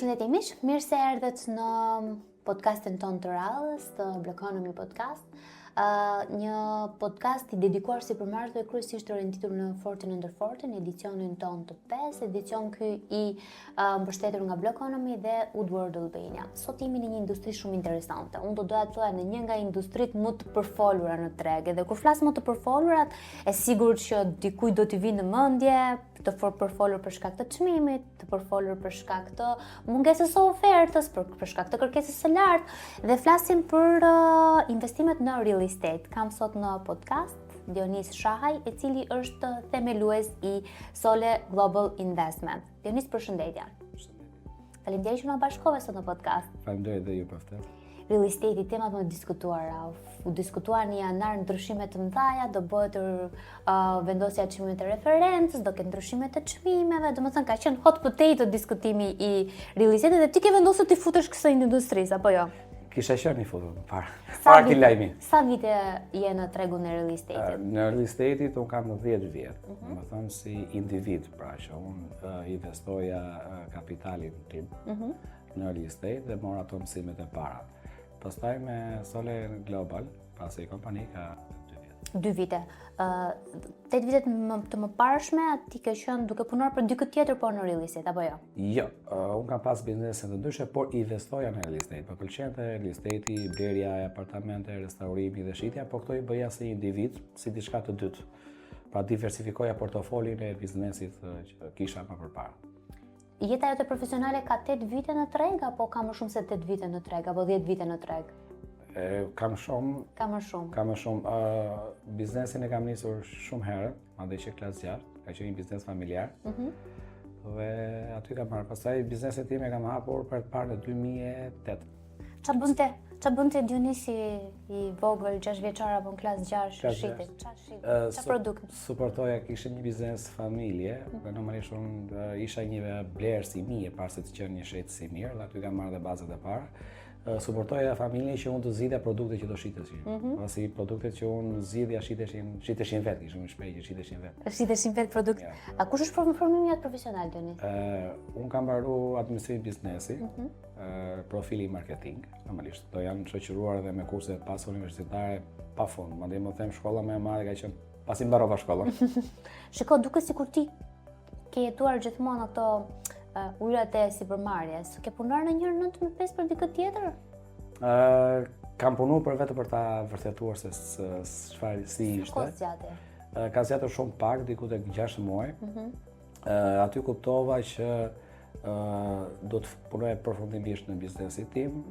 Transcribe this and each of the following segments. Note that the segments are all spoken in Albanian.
Përshëndetje miq, mirë se erdhët në podcastin ton të radhës, të Bloconomy Podcast. Një podcast i dedikuar sipërmarrjeve kryesisht orientitur në Fortin Under Fortin, edicionin ton të 5, edicion ky i mbështetur nga Bloconomy dhe Woodward Albania. Sot jemi në një industri shumë interesante. Unë do doja të thoya në një nga industritë më të përfolura në treg. Dhe kur flas më të përfolurat, e sigurt që dikujt do t'i vinë në mendje të përfolur për shkak të çmimit, të përfolur për shkak të mungesës së ofertës, për shkak të kërkesës së lartë, dhe flasim për investimet në real estate. Kam sot në podcast Dionis Shahaj, i cili është themelues i Sole Global Investment. Dionis, përshëndetje. Faleminderit që na bashkove sot në podcast. Faleminderit dhe ju për ftesë. Real estate, temat më diskutuara. U diskutuar në janar ndryshime të mëdha, do bëhet vendosja e çmimeve të referencës, do ketë ndryshime të çmimeve, domethënë ka qenë hot potato diskutimi i real estate dhe ti ke vendosur të futesh kësaj industrisë apo jo? Kisha qenë i futur para. Para këtij lajmi. Sa vite je në tregun e real estate? Në real estate un kam 10 vjet. Domethënë si individ, pra që un investoja kapitalin tim në real estate dhe mora ato mësimet e para. Pastaj me Sole Global, pasi kompani ka 2 vjet. 2 vite. 8 vitet të mëparshme ti ke qenë duke punuar për dikë tjetër po në real estate apo jo? Jo, un kam pas biznese të ndryshe, por investoja në real estate. Më pëlqente real estate, blerja e apartamente, restaurimi dhe shitja, por këto i bëja si individ, si diçka të dytë. Pra diversifikoja portofolin e biznesit që kisha më përpara. Jeta jote profesionale ka 8 vite në treg apo ka më shumë se 8 vite në treg apo 10 vite në treg? Kam shumë. Ka më shumë. Ka më shumë. Biznesin e kam nisur shumë herë, madje që klasë 6, ka qenë një biznes familjar. Dhe aty kam marrë. Pastaj biznesin tim e kam hapur për të parë në 2008. Çfarë bënte Dionisi i vogël 6 vjeçar apo në klasë 6 shiti? Çfarë produkt? Suportoja, kishte një biznes familje, dhe normalisht unë isha një blerës i mirë, para se të qenë një shetës i mirë, dhe aty kam marrë dhe bazat e para. Suportoja familjen që unë të zgjidhja produktet që do shiteshin. Pasi produktet që unë zgjidhja shiteshin vetë, kishim shpej që shiteshin vetë. Shiteshin vetë produkt. A kush është formimi jot profesional Dionis? Unë kam mbaruar administrim biznesi, profili marketing, normalisht. Do janë shoqëruar edhe me kurse pas universitare pafund. Madje më them shkolla më e madhe ka qenë pasi mbarova shkollën. Shiko, duket sikur ti ke jetuar gjithmonë ato ujrat e sipërmarrjes. Ke punuar në një 9-5 për dikë tjetër? Kam punuar për vetë për ta vërtetuar se çfarë si ishte. Ka zgjatur shumë pak, diku tek 6 muaj. Aty kuptova që do të punoj përfundimisht në biznesin tim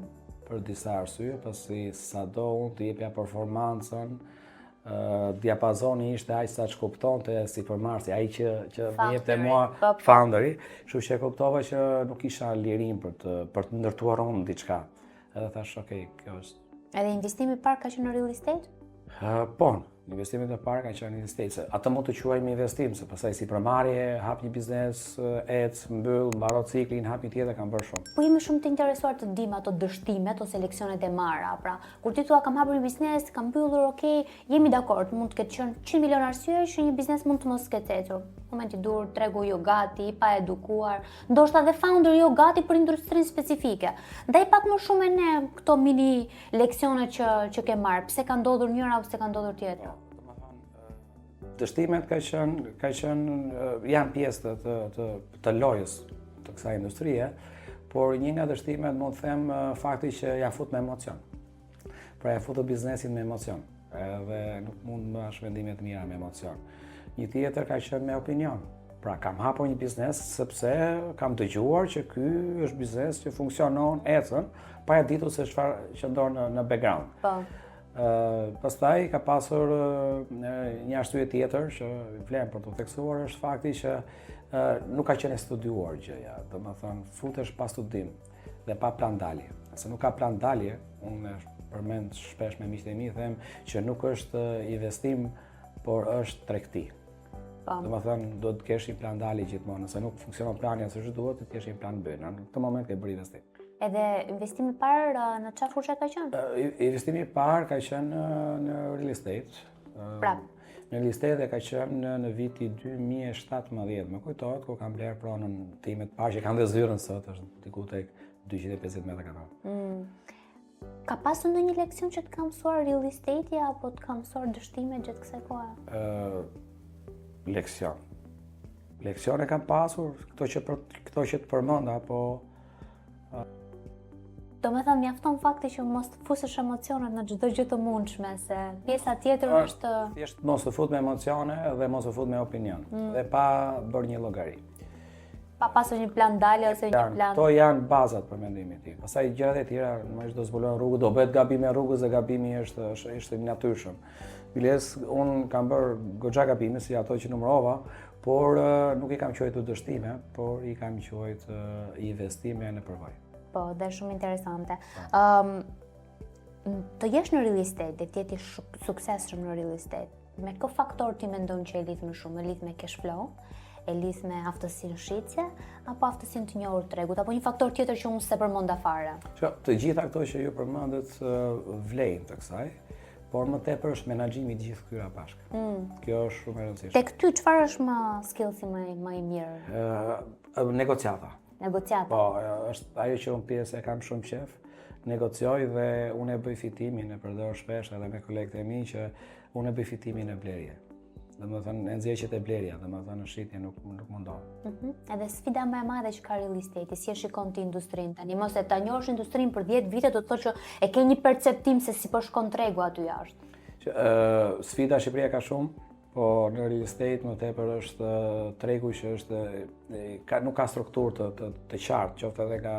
për disa arsye, pasi sado unë të jepja performancën, diapazoni ishte aq sa që kuptonte sipërmarrësi, ai që më jepte mua founderi, kështu që kuptova që nuk isha lirin për të ndërtuar unë diçka. Edhe thash, okay, kjo është. Edhe investimi i parë ka qenë në real estate? Po, investimet e para kanë qenë në real estate. Atë mund të quajmë investim, se pastaj sipërmarrje, hap një biznes, mbyll, mbaro ciklin, hap një tjetër, kam bërë shumë. Po jemi shumë të interesuar të dim ato dështimet ose leksionet e marra. Pra, kur ti thua kam hapur një biznes, kam mbyllur, okay, jemi dakord, mund të ketë qenë 100 milion arsye që një biznes mund të mos ketë ecur. Momenti dur, tregu jo gati, pa edukuar, ndoshta dhe founder jo gati për industrinë specifike. Ndaj pak më shumë e ne këto mini leksione që ke marrë, pse ka ndodhur njëra ose ka ndodhur tjetra? Dështimet janë pjesë të lojës të kësaj industrie, por një nga dështimet mund të them fakti që ja fut me emocion. Pra ja futë biznesin me emocion, edhe nuk mund më bësh vendime të mira me emocion. Një tjetër ka qenë me opinion. Pra kam hapur një biznes sepse kam dëgjuar që ky është biznes që funksionon, ecën, pa e ditur se çfarë qëndron në background. Po. Pastaj ka pasur një arsye tjetër që vlen për të theksuar është fakti që nuk ka qenë studiuar gjëja. Domethënë futesh pa studim dhe pa plan dalje. Nëse nuk ka plan dalje, unë përmend shpesh me miqtë e mi, them që nuk është investim, por është tregti. Domethënë do të kesh një plan dalje gjithmonë. Nëse nuk funksionon plani ashtu siç duhet, të kesh një plan B. Në këtë moment ke bërë investim. Edhe investimi i parë në çfarë fushë ka qenë? Investimi i parë ka qenë në real estate. Prap. Në real estate ka qenë në viti 2017, më kujtohet, kur kam bler pronën time të parë që kanë dhe zyrën sot, është diku tek 250 metra katror. Ka pasur ndonjë leksion që të ka mësuar real estate apo të ka mësuar dështime gjatë kësaj kohe? Leksion. Leksione kam pasur, këto që të përmenda, po... Do me thënë, mjafton fakti që mos të fusësh emocionet në çdo gjë të mundshme, se pjesa tjetër është... Thjesht mos të fut me emocione dhe mos të fut me opinion, dhe pa bërë një llogari. Pa pasur një plan dalje ose një plan... Këto janë bazat për mendimin tim. Pastaj gjërat e tjera, normalisht do zbulojnë rrugë, do bëhet gabim e rrugës dhe gabimi është i natyrshëm. Biles, unë kam bërë goxha gabime si ato që numërova, por nuk i kam quajtur dështime, por i kam quajtur investime në përvojë. Po, dhe shumë interesante. Të jesh në real estate, dhe t'jeti suksesshëm në real estate, me kë faktor ti mendon që e lidh më shumë? E lidh me cash flow, e lidh me aftësinë shitje, apo aftësinë të njohur tregut, apo një faktor tjetër që unë s'e përmenda fare? Të gjitha këto që ju përmendet vlejnë të kësaj, por më tepër është menaxhimi i gjithë këtyre bashkë. Kjo është shumë e rëndësishme. Tek ty çfarë është skillsi më i mirë? Negociata. Negociata. Po, është ajo që unë pjesë e kam shumë qef, negocioj dhe unë e bëj fitimin, e përdor shpesh edhe me kolegët e mi që unë e bëj fitimin e blerje. Domethënë, e nxjerrjet e blerja, domethënë shitja nuk mundohet. Edhe sfida më e madhe që ka real estate, si e shikon ti industrinë tani? Mos e ta njohësh industrinë për 10 vite, do të thotë që e ke një perceptim se si po shkon tregu aty jashtë. Sfida Shqipëria ka shumë, po në real estate më tepër është tregu që nuk ka strukturë të qartë, qoftë edhe nga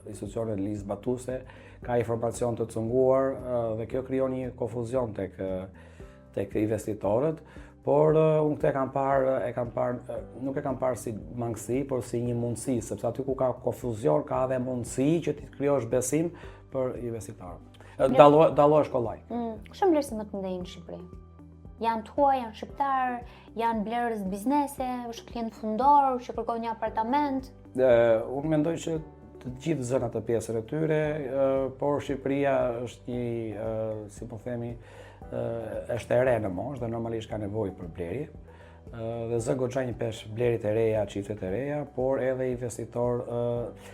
institucionet lizbatuese, ka informacion të cunguar dhe kjo krijon një konfuzion tek investitorët, por unë këtë nuk e kam parë si mangësi, por si një mundësi, sepse aty ku ka konfuzion ka edhe mundësi që ti krijosh besim për investitorët. Dallohesh kollaj. Kush vlerësi më të mëdhenj në Shqipëri? Janë të huaj, janë shqiptar, janë blerës biznese, është klient fundor që kërkon një apartament? Unë mendoj që të gjithë zënat të pjesën e tyre, por Shqipëria është një, si po themi, është e re në moshë dhe normalisht ka nevojë për blerje. Dhe zë goxha një pesh blerit e reja, çiftet e reja, por edhe investitor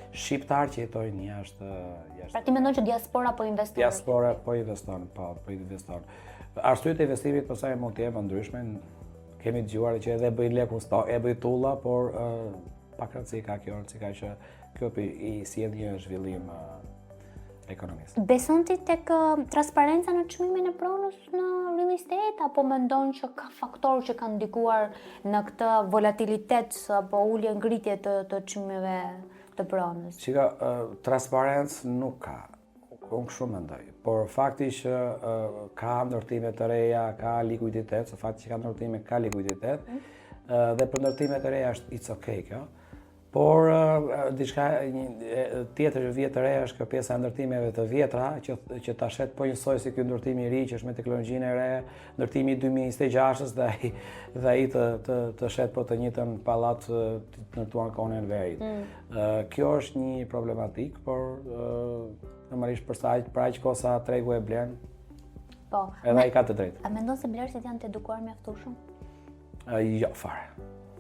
shqiptar që jetojnë jashtë. Pra ti mendon që diaspora po investon? Diaspora po investon. Arsyet e investimit pastaj mund të jenë ndryshme. Kemi dëgjuar që edhe bëjnë lekun stok, e bëjnë tulla, por pak rëndësi ka kjo, që kjo i sjell një zhvillim ekonomisë. Beson ti tek transparenca në çmimin e pronës në real estate, apo mendon që ka faktorë që kanë ndikuar në këtë volatilitet apo ulje ngritje të çmimeve të pronës? Çika, transparencë nuk ka. Unë shumë mendoj, por fakti që ka ndërtime të reja, ka likuiditet, se fakti që ka ndërtime ka likuiditet, dhe për ndërtime të reja është it's okay kjo, por diçka tjetër vjet të reja është kjo pjesa e ndërtimeve të vjetra, që ta shet po njësoj si ky ndërtimi i ri që është me teknologjinë e re, ndërtimi i 2026-s dhe ai të shet po të njëjtën pallat të ndërtuar kohën e verit. Kjo është një problematik, por normalisht për aq kohë sa tregu e blen, edhe ai ka të drejtë. A mendon se blerësit janë të edukuar mjaftueshëm? Jo, fare.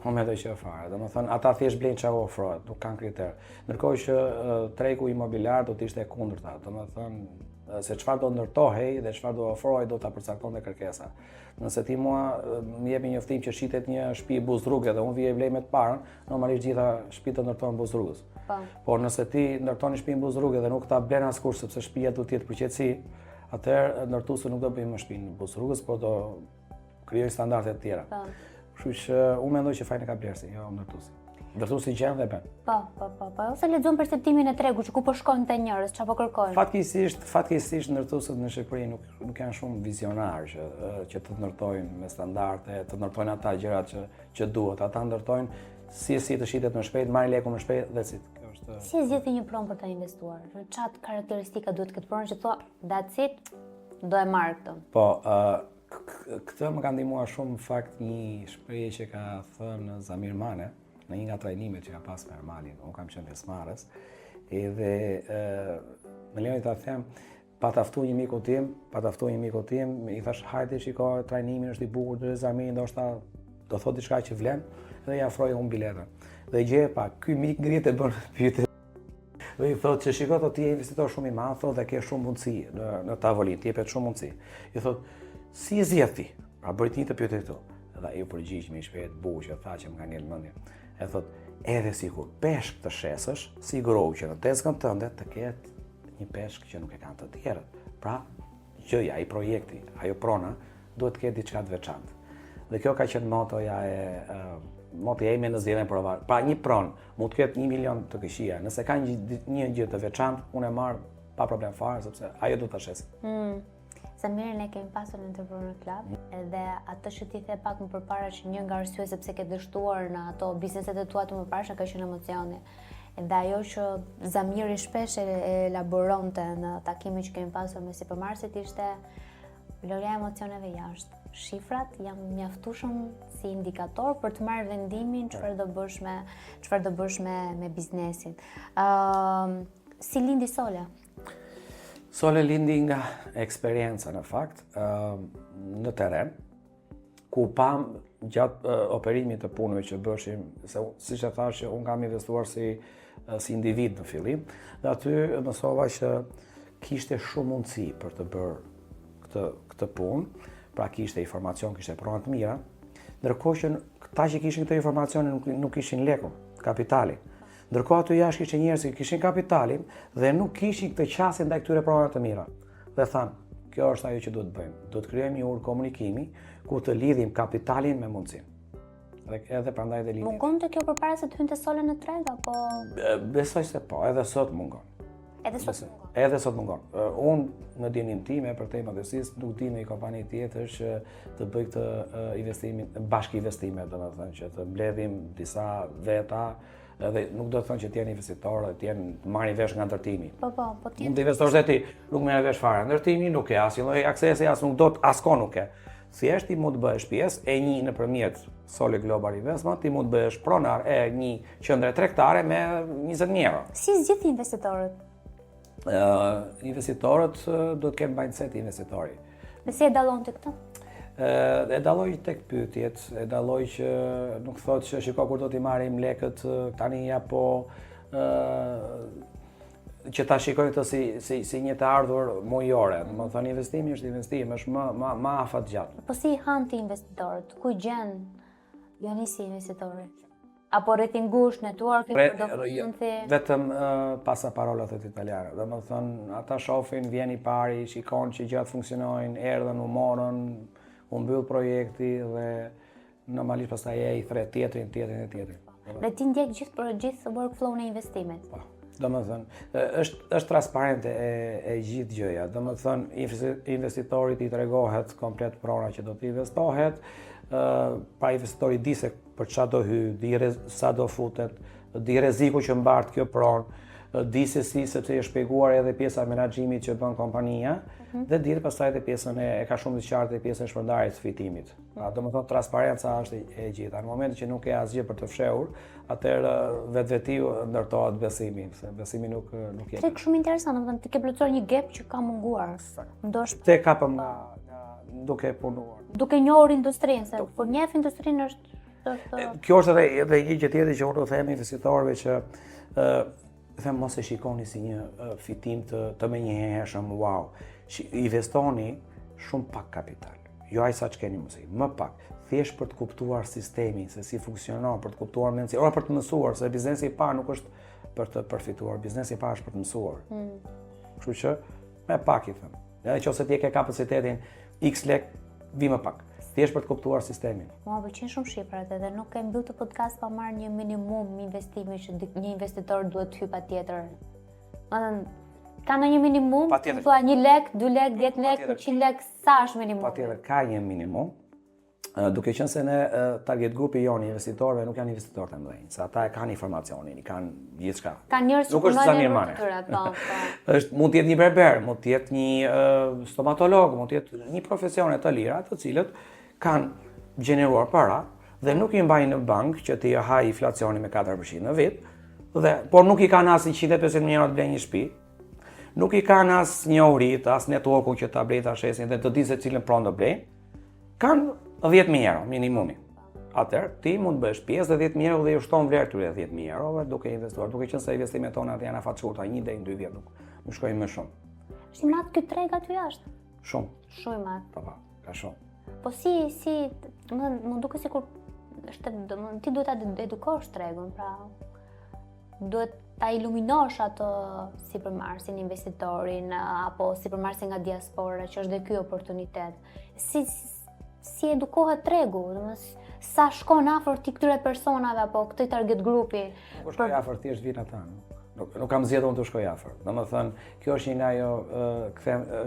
Unë mendoj që fare. Domethënë, ata thjesht blejnë çfarë ofrohet, nuk kanë kriter. Ndërkohë që tregu imobiliar do të ishte e kundërta. Domethënë, se çfarë do ndërtohej dhe çfarë do ofrohej do ta përcaktonte kërkesa. Nëse ti mua më jep një njoftim që shitet një shtëpi buzrruge dhe unë vi e blej me të parën, normalisht gjitha shtëpitë do ndërtohen buzrrugës. Por nëse ti ndërton një shtëpi buzrruge dhe nuk ta blen askush sepse shtëpia do të jetë për qetësi, atëherë ndërtuesi nuk do bëjë më shtëpinë buzrrugës, por do krijojë standarde të tjera. Kështu që unë mendoj që fajin e ka blerësi, jo ndërtuesi. Ndërtuesi gjen dhe bën. Po. Ose lexon perceptimin e tregut, që ku po shkojnë te njerëz, çfarë po kërkojnë. Fatkeqësisht ndërtuesit në Shqipëri nuk janë shumë vizionarë që të ndërtojnë me standarde, të ndërtojnë ata gjërat që duhet. Ata ndërtojnë si të shitet më shpejt, marrin lekun më shpejt dhe si. Si e zgjidhni një pronë për ta investuar? Çfarë karakteristika duhet këtë pronë që thua, that's it, do e marr këtë? Po, këtë më ka ndihmuar shumë në fakt një shprehje që ka thënë Zamir Mane në një nga trajnimet që ka pas me Armalin. Unë kam qenë pjesëmarrës edhe më lejoni ta them, pa taftu një miku tim, i thash hajde shiko trajnimin është i bukur, Armeni ndoshta do thotë diçka që vlen, dhe i afroi unë biletën. Dhe gjeje pa, ky mik ngrihet e bën pyetje. Dhe i thotë që shiko ti je investitor shumë i madh, thotë dhe ke shumë mundësi në tavolinë, ti jepet shumë mundësi. I thotë, si e zgjedh ti? Pra bëri një të pyetje këtu. Dhe ai u përgjigj me shpejt, buqë, tha që më ka ngel mendjen. E thotë, edhe sikur peshk të shesësh, sigurohu që në tezgën tënde të ketë një peshk që nuk e kanë të tjerët. Pra, gjëja, ai projekti, ajo prona, duhet të ketë diçka të veçantë. Dhe kjo ka qenë motoja ime në zgjedhjen provar. Pra, një pronë mund të ketë 1 milion të këqija. Nëse ka një gjë të veçantë, unë e marr pa problem fare, sepse ajo do ta shes. Samirin e kemi pasur në Entrepreneur Club, edhe atë që ti the pak më përpara që një nga arsyet sepse ke dështuar në ato bizneset e tua të mëparshme ka qenë emocioni. Edhe ajo që Zamiri shpesh e elaboronte në takimin që kemi pasur me sipërmarrësit ishte vlerëja e emocioneve jashtë. Shifrat janë mjaftueshëm si indikator për të marrë vendimin çfarë do bësh me biznesin. Si lindi Sole? Sole lindi nga eksperienca në fakt, në teren, ku pam gjatë operimit të punëve që bëshim, siç e thash që unë kam investuar si individ në fillim, dhe aty mësova që kishte shumë mundësi për të bërë këtë punë, pra kishte informacion, kishte prona të mira, ndërkohë që ta që kishin këtë informacion nuk kishin lekun, kapitalin. Ndërkohë aty jashtë kishin njerëz që kishin kapitalin dhe nuk kishin këtë qasje ndaj këtyre pronave të mira. Dhe thanë, kjo është ajo që duhet të bëjmë. Duhet të krijojmë një urë komunikimi ku të lidhim kapitalin me mundësinë. Dhe edhe prandaj dhe lidhim. Mungonte kjo përpara se të hynte Sole në treg apo? Besoj se po, edhe sot mungon. Edhe sot mungon. Unë në dinin time për te modestisë nuk di në një kompani tjetër që të bëj këtë investimin, bashkë investime, domethënë që të mbledhim disa veta, edhe nuk do të thonë që t'jenë investitor, t'jenë marrin vesh nga ndërtimi. Po t'jenë. Mund të investosh dhe ti, nuk merr vesh fare. Ndërtimi nuk ke asnjë lloj aksesi, as nuk do të askon nuk ke. Thjesht ti mund të bëhesh pjesë e një nëpërmjet Sole Global Investment, ti mund të bëhesh pronar e një qendre tregtare me 20.000 euro. Si zgjidh investitorët? Investitorët do të kenë mindset investitori. Dhe si e dallon ti këtë? E dalloj tek pyetjet, e dalloj që nuk thotë që shiko kur do t'i marrim lekët tani apo që ta shikojnë këtë si një të ardhur mujore. Do të thonë investimi është investim, është më afat gjatë. Po si i han ti investitorët? Ku gjen Jonisi investitorët? Apo rrethingush networking vetëm pasaparola thot italianë. Domethënë ata shohin, vjen i pari, shikon që gjërat funksionojnë, erdhën, u morën, u mbyll projekti dhe normalisht pastaj ai thret tjetrin. Dhe ti ndjek gjithë workflow-n e investimit. Po. Domethënë është transparente e gjithë gjëja. Domethënë investitorit i tregohet komplet prona që do të investohet, pra investitori di se për çfarë do hyj, di sa do futet, di rreziku që mbart kjo pronë, di se sepse është shpjeguar edhe pjesa e menaxhimit që bën kompania, dhe di pastaj edhe pjesën e ka shumë të qartë pjesën e shpërndarjes së fitimit. Domethënë transparenca është e gjitha. Në momentin që nuk ke asgjë për të fshehur, atëherë vetvetiu ndërtohet besimi, se besimi nuk jep. Tek shumë interesant, domethënë ti ke plotësuar një gap që ka munguar. Ndoshta te kapëm nga duke punuar. Duke njohur industrinë, se kur njeh industrinë është kjo është edhe një gjë tjetër që unë do them investitorëve që them mos e shikoni si një fitim të menjëhershëm, wow. Investoni shumë pak kapital. Jo aq sa ç'keni mundësi, më pak. Thjesht për të kuptuar sistemin, se si funksionon, për të kuptuar mendsi, ora për të mësuar, se biznesi i parë nuk është për të përfituar, biznesi i parë është për të mësuar. Kështu që me pak i them. Edhe nëse ti ke kapacitetin X lek, vi më pak. Thjesht për të kuptuar sistemin. Mua pëlqen shumë shifrat edhe nuk e mbyll të podcast pa marrë një minimum investimi që një investitor duhet të hyjë patjetër. Ka ndonjë minimum? Thua 1 lek, 2 lek, 10 lek, 100 lek, sa është minimum? Patjetër ka një minimum. Duke qenë se ne target grupi jonë investitorëve nuk janë investitorë të mëdhenj, se ata e kanë informacionin, i kanë gjithçka. Kanë njerëz që punojnë në rrugë, mund të jetë një berber, mund të jetë një stomatolog, mund të jetë një profesione të lira, të cilët kanë gjeneruar para dhe nuk i mbajnë në bank që t'i haj inflacioni me 4% në vit, por nuk i kanë as 150.000 euro të blejnë një shtëpi, nuk i kanë as njohurit, as networku që ta blej ta shesin dhe të di se cilën pronë do blej, kanë 10.000 euro minimumi. Atëherë, ti mund të bësh pjesë dhe 10.000 euro dhe ju shton vlerë këtyre 10.000 eurove duke investuar, duke qenë se investimet tona atë janë afat shkurta, 1 deri në 2 vjet nuk shkojnë më shumë. Është i madh ky treg aty jashtë? Shumë. Shumë i madh. Po, ka shumë. Po si më duket sikur ti duhet ta edukosh tregun, pra duhet ta iluminosh atë sipërmarrësin, investitorin apo sipërmarrësin nga diaspora, që është dhe ky oportunitet. Si edukohet tregu, domethënë sa shkon afër ti këtyre personave apo këtij target grupi? Nuk shkoj afër, thjesht vjen ata. Nuk kam zgjedhur unë të shkoj afër. Domethënë, kjo është një nga ajo,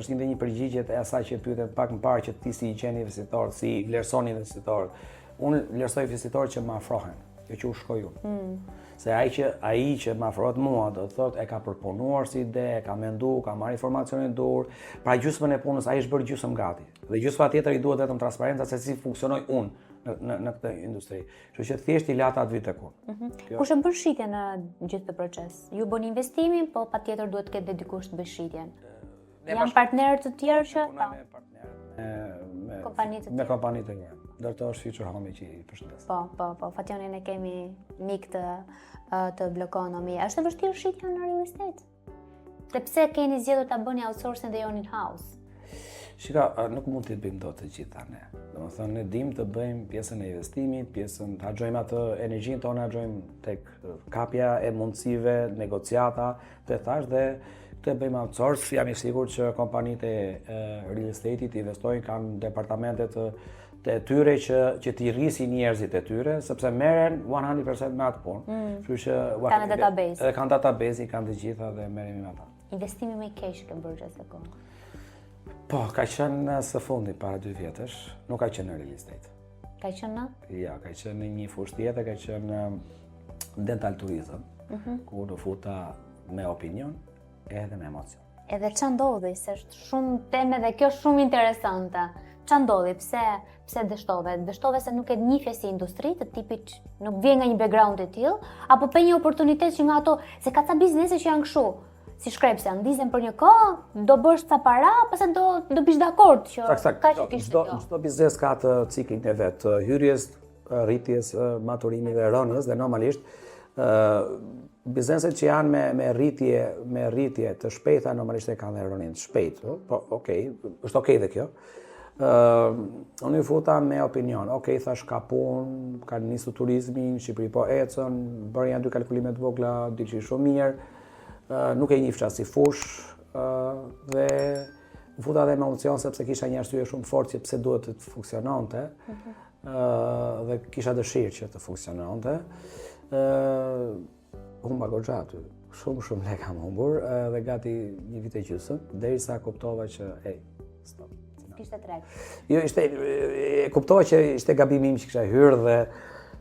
është një përgjigje e asaj që pyetet pak më parë që ti si i gjeni investitor, si i vlerësoni investitor. Unë vlerësoj investitorët që më afrohen, jo që u shkoj unë. Se ai që më afrohet mua, do të thotë e ka përpunuar si ide, e ka menduar, ka marrë informacionin dur, pra gjysmën e punës ai është bërë gjysmë gati. Dhe gjysma tjetër i duhet vetëm transparenca se si funksionoj unë në këtë industri. Kështu që thjesht i lata atë vit tek unë. Kush e bën shitjen në gjithë këtë proces? Ju bëni investimin, po patjetër duhet të ketë dhe dikush të bëjë shitjen. Janë partnerë të tjerë që me kompani të tjera. Ndërto është Future Home që i përshëndes. Po, Fationin e kemi mik të Blokonomi. Është e vështirë shitja në real estate? Dhe pse keni zgjedhur ta bëni outsourcing dhe jo in-house? Shika, nuk mund të bëjmë dot të gjitha ne. Domethënë ne dim të bëjmë pjesën e investimit, pjesën të harxojmë atë energjinë tonë, harxojmë tek kapja e mundësive, negociata, të thash dhe këtë bëjmë outsource. Jam i sigurt që kompanitë e real estate-it investojnë, kanë departamentet të tyre që t'i rrisin njerëzit e tyre, sepse merren 100% me atë punë. Kështu që kanë database. Kanë database, kanë të gjitha dhe merremi me ata. Investimi më i keq që bërë gjatë kohë. Po, ka qenë së fundi para 2 vjetësh, nuk ka qenë në real estate. Ka qenë në? Ja, ka qenë në një fushë tjetër, ka qenë dental tourism, ku do futa me opinion edhe me emocion. Edhe ç'a ndodhi, se është shumë temë dhe kjo është shumë interesante. Ç'a ndodhi, pse dështove? Dështove se nuk e njihje si industri të tipit nuk vjen nga një background i tillë, apo pe një oportunitet që nga ato, se ka ca biznese që janë kështu. Si shkrepse, ndizem për një kohë, do bësh ca para, pastaj do bish dakord që ka që kishte kjo. Çdo biznes ka të ciklin e vet, hyrjes, rritjes, maturimit dhe rënies dhe normalisht bizneset që janë me rritje të shpejta normalisht e kanë dhe rënien të shpejtë. Po, është okay dhe kjo. Unë i futa me opinion. Thash ka punë, ka nisur turizmi, në Shqipëri po ecën, bërë janë 2 kalkulime të vogla, diçka shumë mirë. Nuk e njifsha si fush dhe më futa dhe me emocion sepse kisha një arsye shumë fort që pse duhet të funksiononte dhe kisha dëshirë që të funksiononte. Humba goxha aty, shumë lek kam humbur dhe gati 1 vit e gjysmë, derisa kuptova që stop. Kishte treg. Jo, kuptova që ishte gabimi im që kisha hyrë dhe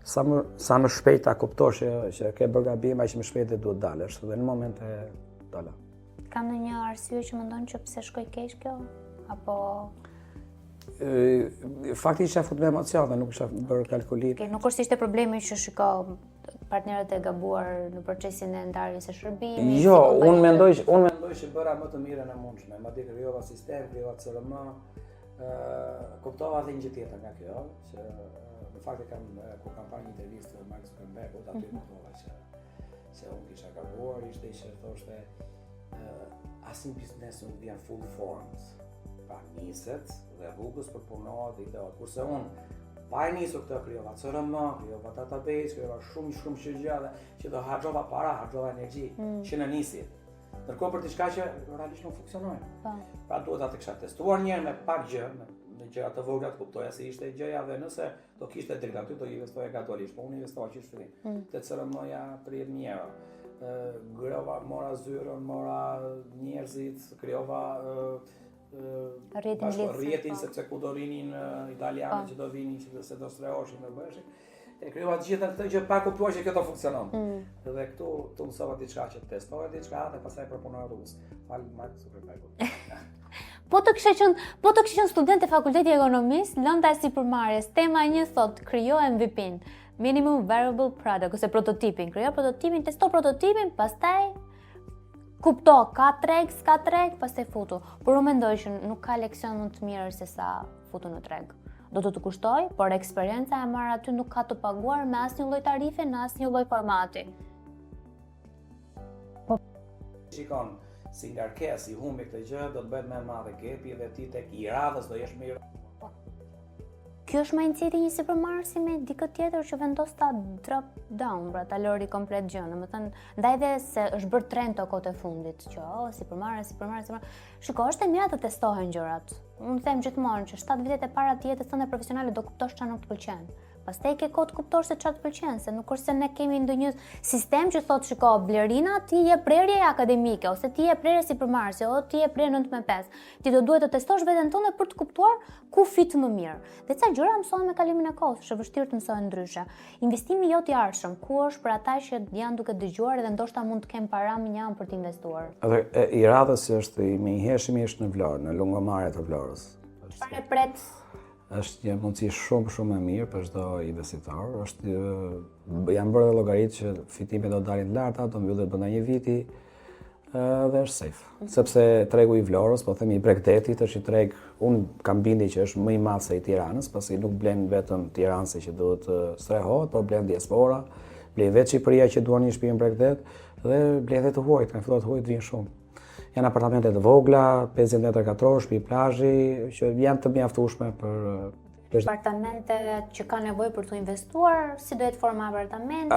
sa më shpejt ta kuptosh që ke bërë gabim, aq më shpejt dhe duhet dalësh dhe në moment e dala. Ka ndonjë arsye që mendon që pse shkoi keq kjo? Apo fakti isha fut me emocion dhe nuk isha bërë kalkulim. Nuk është ishte problemi që shiko partnerët e gabuar në procesin e ndarjes së shërbimit? Jo, unë mendoj që bëra më të mirën e mundshme, madje krijova sistem, krijova CRM, kuptova edhe një gjë tjetër nga kjo, që në fakt kur kam parë një intervistë me Mark Zuckerberg, aty kuptova që unë kisha gabuar, ishte që thoshte asnjë biznes nuk vjen full forms. Pra niset dhe rrugës përpunohet dhe ideot. Kurse unë pa e nisur këtë krijova CRM, krijova database, krijova shumë gjëra që do harxova para, harxova energji që në nisje. Ndërkohë për diçka që realisht nuk funksionoi. Pra duhet ta kisha testuar një herë me pak gjë, me gjëra të vogla të kuptoja se ishte gjëja dhe nëse do kishte drejt aty do investoja gradualisht, po unë investova që shpërim. Te CRM-ja 30.000 euro. Grijova, mora zyrën, mora njerëzit, krijova rrjetin sepse ku do rinin italianë që do vinin që se do strehoheshin do bëshin. E krijova të gjitha këtë që pa kuptuar që kjo do funksionon. Dhe këtu mësova diçka që testova diçka dhe pastaj përpunova rrugës. Fal Mark Zuckerbergut. Po të kishe qenë student e Fakulteti Ekonomisë, lënda e sipërmarrjes, tema 1 thot krijo MVP-n, minimum viable product ose prototipin. Krijo prototipin, testo prototipin, pastaj kupto, ka treg, s'ka treg, pastaj futu. Por unë mendoj që nuk ka leksion më të mirë se sa futu në treg. Do të kushtoj, por eksperienca e marrë aty nuk ka të paguar me asnjë lloj tarife, në asnjë lloj formati. Shikon, si ngarkesë, si humbi këtë gjë, do të bëhet më e madhe gepi dhe ti tek i radhës do jesh më i Kjo është mindset-i një supermarketi me dikë tjetër që vendos ta drop down, pra ta lori komplet gjën. Domethënë, ndaj dhe se është bërë trend të kohët e fundit që supermarket. Shiko, është e mirë të testohen gjërat. Unë them gjithmonë që 7 vitet e para të jetës tënde profesionale do kuptosh çfarë nuk të pëlqen. Pastaj ke kohë të kuptosh se çfarë të pëlqen, se nuk është se ne kemi ndonjë sistem që thotë shiko, Blerina ti je prerje akademike ose ti je prerje supermarketi ose ti je prerje 9-5. Ti do duhet të testosh veten tënde për të kuptuar ku fit më mirë. Dhe ca gjëra mësohen me kalimin e kohës, është vështirë të mësohen ndryshe. Investimi jo i arshëm, ku është për ata që janë duke dëgjuar dhe ndoshta mund të kenë para më një anë për të investuar. Edhe i radhës është më i hershëm në Vlorë, në lungomare të Vlorës. Çfarë pret? Është një mundësi shumë e mirë për çdo investitor. Janë bërë llogaritë që fitimet do dalin të larta, do mbyllet brenda një viti dhe është safe. Sepse tregu i Vlorës, po themi i Bregdetit, është i treg, unë kam bindje që është më i madh se i Tiranës, pasi nuk blen vetëm tiranësi që duhet strehohet, por blen diaspora, blen vetë Shqipëria që duan një shtëpi në Bregdet dhe blen edhe të huajt, kanë filluar të huajt vinë shumë. Janë apartamente të vogla, 50 metra katror, shtëpi plazhi, që janë të mjaftueshme për apartamente që kanë nevojë për të investuar, si do jetë forma apartamenti?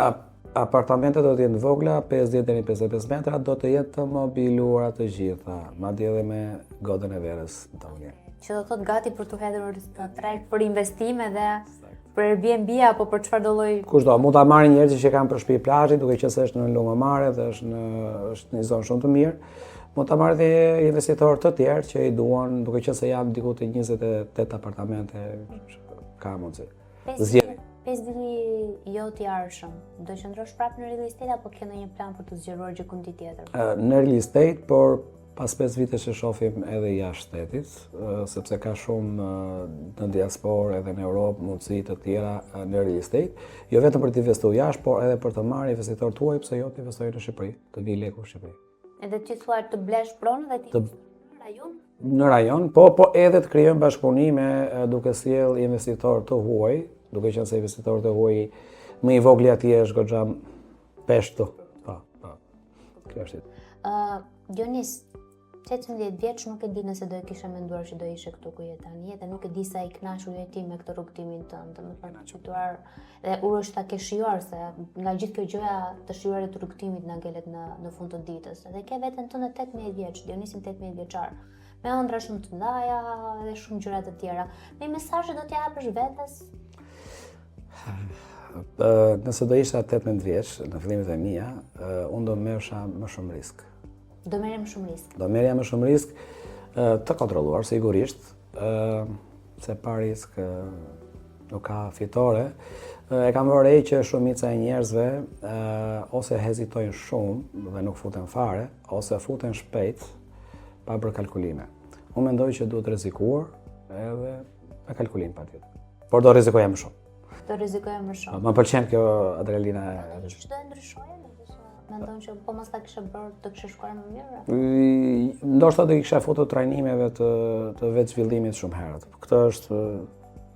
Apartamentet do të jenë vogla, 50 deri në 55 metra, do të jetë të mobiluara të gjitha, madje edhe me godën e verës në tavolin. Që do thotë gati për të hedhur treg për investime dhe për Airbnb apo për çfarë do lloj. Kushdo, mund ta marrin njerëzit që kanë për shtëpi plazhi, duke qenë se është në lungomare dhe është në një zonë shumë të mirë. Mund ta marrë dhe investitorë të tjerë që i duan, duke qenë se janë diku te 28 apartamente ka mundësi. 5 viti jo të arshëm. Do qëndrosh prapë në real estate apo ke ndonjë plan për të zgjeruar gjë kundi tjetër? Në real estate, por pas 5 vitesh që shohim edhe jashtë shtetit, sepse ka shumë në diasporë edhe në Europë mundësi të tjera në real estate, jo vetëm për të investuar jashtë, por edhe për të marrë investitorë tuaj, pse jo të investojë në Shqipëri, të vi leku në Shqipëri. Edhe ti thua të blesh pronë dhe ti në rajon? Në rajon, po edhe të krijojmë bashkëpunime duke sjell investitorë të huaj, duke qenë se investitorët e huaj më i vogël atje është goxha peshtu. Po. Kjo është. Dionis, 18 vjeç nuk e di nëse do e kishe menduar që do ishe këtu ku je tani, dhe nuk e di sa i kënaqur je ti me këtë rrugtimin tënd, domethënë çuar dhe urosh ta ke shijuar se nga gjithë kjo gjëja të shijuar të rrugtimit na ngelet në fund të ditës. Dhe ke veten tënde 18 vjeç, Dionisin 18 vjeçar, me ëndra shumë të ndaja dhe shumë gjëra të tjera. Me mesazhe do t'ja japësh vetes? Nëse do isha 18 vjeç në fillimet e mia, unë do merresha më shumë risk. Do merrja më shumë risk? Do merrja më shumë risk të kontrolluar, sigurisht, se pa risk nuk ka fitore. E kam vërej që shumica e njerëzve ose hezitojnë shumë dhe nuk futen fare, ose futen shpejt pa bërë kalkulime. Unë mendoj që duhet rrezikuar edhe me kalkulim patjetër. Por do rrezikoja më shumë. Do rrezikoja më shumë. Më pëlqen kjo adrenalina. Ç'do e ndryshoje? Mendon që po mos ta kishe bërë të kishe shkuar më mirë? Ndoshta do i kisha futur trajnimeve të vetë zhvillimit shumë herët. Këtë është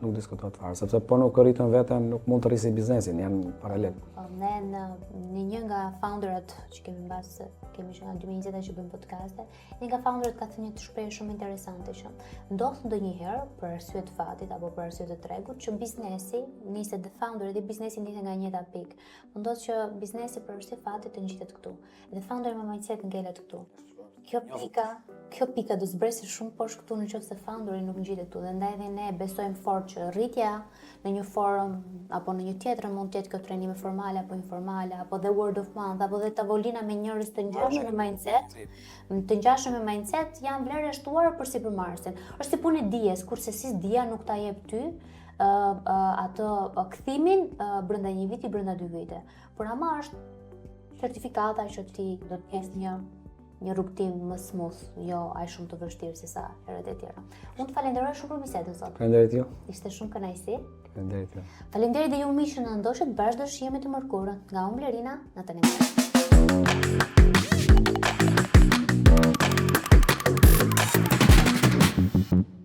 nuk diskutohet fare, sepse po nuk rritën veten, nuk mund të rrisi biznesin, janë paralel. Ne në një nga founderat që kemi mbas, kemi që nga 2020 që bëjmë podcaste, një nga founderat ka thënë një shprehje shumë interesante që ndodh ndonjëherë për arsye të fatit apo për arsye të tregut që biznesi niset dhe founderi dhe biznesi niset nga njëjta pikë. Ndodh që biznesi për arsye të fatit të ngjitet këtu. Dhe founderi me mindset ngjelet këtu. Kjo pika do zbresi shumë poshtë këtu nëse founderi nuk ngjitet këtu. Dhe ndaj dhe ne besojmë fort që rritja në një forum apo në një tjetër mund të jetë kjo trajnime formale apo informale, apo the word of mouth, apo dhe tavolina me njerëz të ngjashëm me mindset, janë vlerë shtuara për supermarketin. Është si punë e dijes, kurse si dia nuk ta jep ty atë kthimin brenda një viti, brenda 2 vite. Por ama është certifikata që ti do të kesh një rrugtim më smooth, jo aq shumë të vështirë se sa herët e tjera. Unë të falenderoj shumë për bisedën sot. Faleminderit ju. Ishte shumë kënaqësi. Faleminderit ju. Faleminderit dhe ju miq që na ndoshët bashkë do shihemi të mërkurën. Nga unë Blerina, në të Faleminderit.